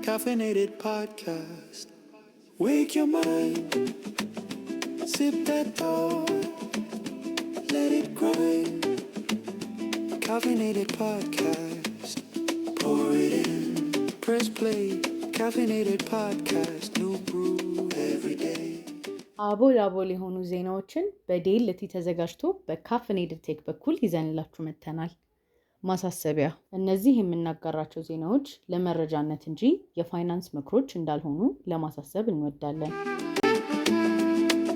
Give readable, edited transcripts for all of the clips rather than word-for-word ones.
Caffeinated podcast. Wake your mind. Sip that thought. Let it grind. Caffeinated podcast. Pour it in. Press play. Caffeinated podcast. New brew every day. አቦል የሆኑ ዜናዎችን በዴልቲ ተዘጋጅቶ በካፍኔትድ ቴክ በኩል ይዘንላችሁ መጥተናል። ማሳሰቢያ፣ እነዚህ የምናጋራቸው ዜናዎች ለመረጃነት እንጂ የፋይናንስ ምክሮች እንዳልሆኑ ለማሳሰብ እንወዳለን።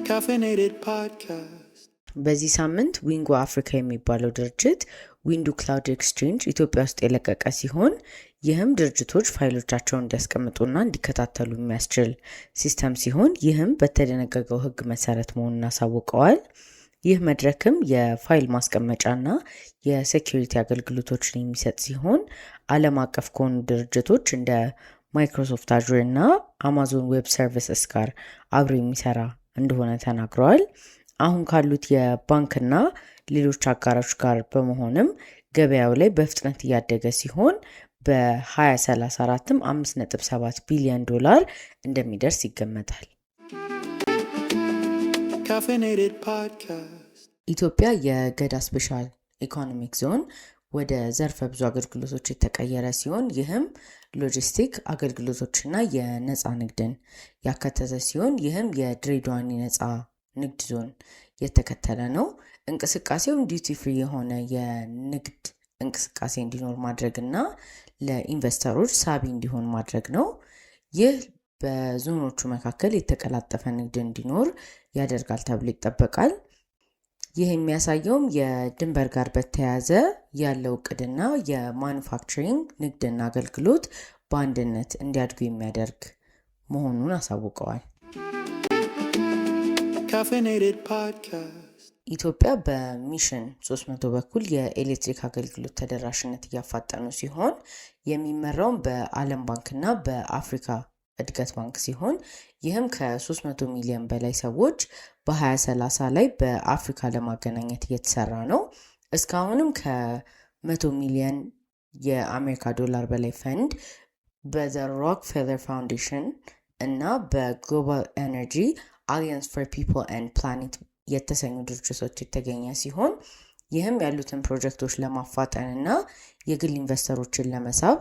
Caffeinated podcast. በዚህ ሳምንት ዊንጎ አፍሪካ የሚባለው ድርጅት ዊንዱ ክላውድ ኤክስቼንጅ ኢትዮጵያ ውስጥ የለቀቀ ሲሆን ይህም ድርጅቶች ፋይሎቻቸውን እንዲያስቀምጡና እንዲከታተሉ የሚያስችል ሲስተም ሲሆን ይህም በተደነገገው ሕግ መሰረት መሆኑን አሳውቀዋል። ይህ መድረክም የፋይል ማስቀመጫና የሴኩሪቲ አገልግሎቶችን የሚሰጥ ሲሆን ዓለም አቀፍ ከሆኑ ድርጅቶች እንደ ማይክሮሶፍት አዙር እና አማዞን ዌብ ሰርቪስስ ጋር አብሮ የሚሰራ እንደሆነ ተናግረዋል። አሁን ካሉት የባንክና ሌሎች አጋሮች ጋር በመሆንም ገበያው ላይ በፍጥነት እያደገ ሲሆን በ2034ም $5.7 ቢሊዮን እንደሚደርስ ይገመታል። Caffeinated podcast. ኢትዮጵያ የገዳ ስፔሻል ኢኮኖሚክ ዞን ወደ ዘርፈ ብዙ አገልግሎቶች የተቀየረ ሲሆን ይህም ሎጂስቲክ አገልግሎቶችና የነፃ ንግድን ያካተተ ሲሆን ይህም የድሬዳዋን ነፃ ንግድ ዞን የተከተለ ነው። እንቅስቃሴው ዲዩቲ ፍሪ የሆነ የንግድ እንቅስቃሴ እንዲኖር ማድረግና ለኢንቨስተሮች ሳቢ እንዲሆን ማድረግ ነው። ይህ በዞኖቹ መካከል የተቀላጠፈ ንግድ እንዲኖር ያደርጋል ተብሎ ይጠበቃል። ይህ የሚያሳየውም የድንበር ጋር በተያያዘ ያለው እቅድና የማኑፋክቸሪንግ ንግድና አገልግሎት በአንድነት እንዲያድጉ የሚያደርግ መሆኑን አሳውቀዋል። Caffeinated podcast. ኢትዮጵያ በሚሽን 300 በኩል የኤሌክትሪክ አገልግሎት ተደራሽነት እያፋጠኑ ሲሆን የሚመራውም በዓለም ባንክና በአፍሪካ እድገት ባንክ ሲሆን ይህም ከ300 ሚሊዮን በላይ ሰዎች በ2030 ላይ በአፍሪካ ለማገናኘት እየተሰራ ነው። እስካሁንም ከ100 ሚሊዮን የአሜሪካ ዶላር በላይ ፈንድ በዘ ሮክፌለር ፋውንዴሽን እና በግሎባል ኤነርጂ አሊያንስ ፎር ፒፕል ኤንድ ፕላኔት የተሰኙ ድርጅቶች የተገኘ ሲሆን ይህም ያሉትን ፕሮጀክቶች ለማፋጠን እና የግል ኢንቨስተሮችን ለመሳብ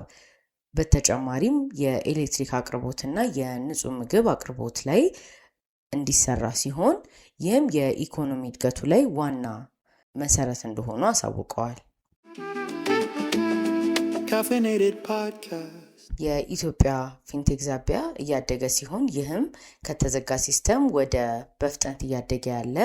በተጨማሪም የኤሌክትሪክ አቅርቦትና የንጹህ ምግብ አቅርቦት ላይ እንዲሰራ ሲሆን ይህም የኢኮኖሚ እድገቱ ላይ ዋና መሰረት እንደሆኑ አሳውቀዋል። Caffeinated podcast. የኢትዮጵያ ፊንቴክ ዛቢያ እያደገ ሲሆን ይህም ከተዘጋ ሲስተም ወደ በፍጥነት እያደገ ያለ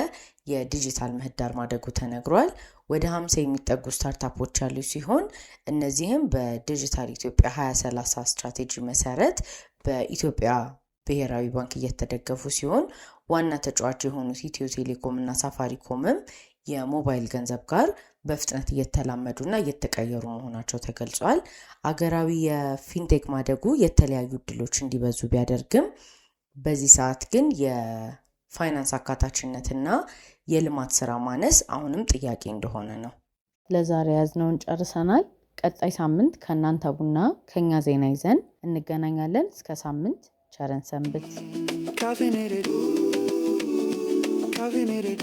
የዲጂታል ምህዳር ማደጉ ተነግሯል። ወደ 50 የሚጠጉ ስታርታፖች ያሉ ሲሆን እነዚህም በዲጂታል ኢትዮጵያ 2030 ስትራቴጂ መሰረት በኢትዮጵያ ብሔራዊ ባንክ እየተደገፉ ሲሆን ዋና ተጫዋች የሆኑት ኢትዮ ቴሌኮም እና ሳፋሪኮምም የሞባይል ገንዘብ ጋር በፍጥነት እየተላመዱና እየተቀየሩ መሆናቸው ተገልጿል። አገራዊ የፊንቴክ ማደጉ የተለያዩ እድሎች እንዲበዙ ቢያደርግም በዚህ ሰዓት ግን የፋይናንስ አካታችነትና የልማት ስራ ማነስ አሁንም ጥያቄ እንደሆነ ነው። ለዛሬ ያዝነውን ጨርሰናል። ቀጣይ ሳምንት ከእናንተ ቡና ከኛ ዜና ይዘን እንገናኛለን። እስከ ሳምንት ቸረን ሰንብት። Caffeinated. Caffeinated.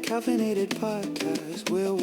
Caffeinated podcast. We're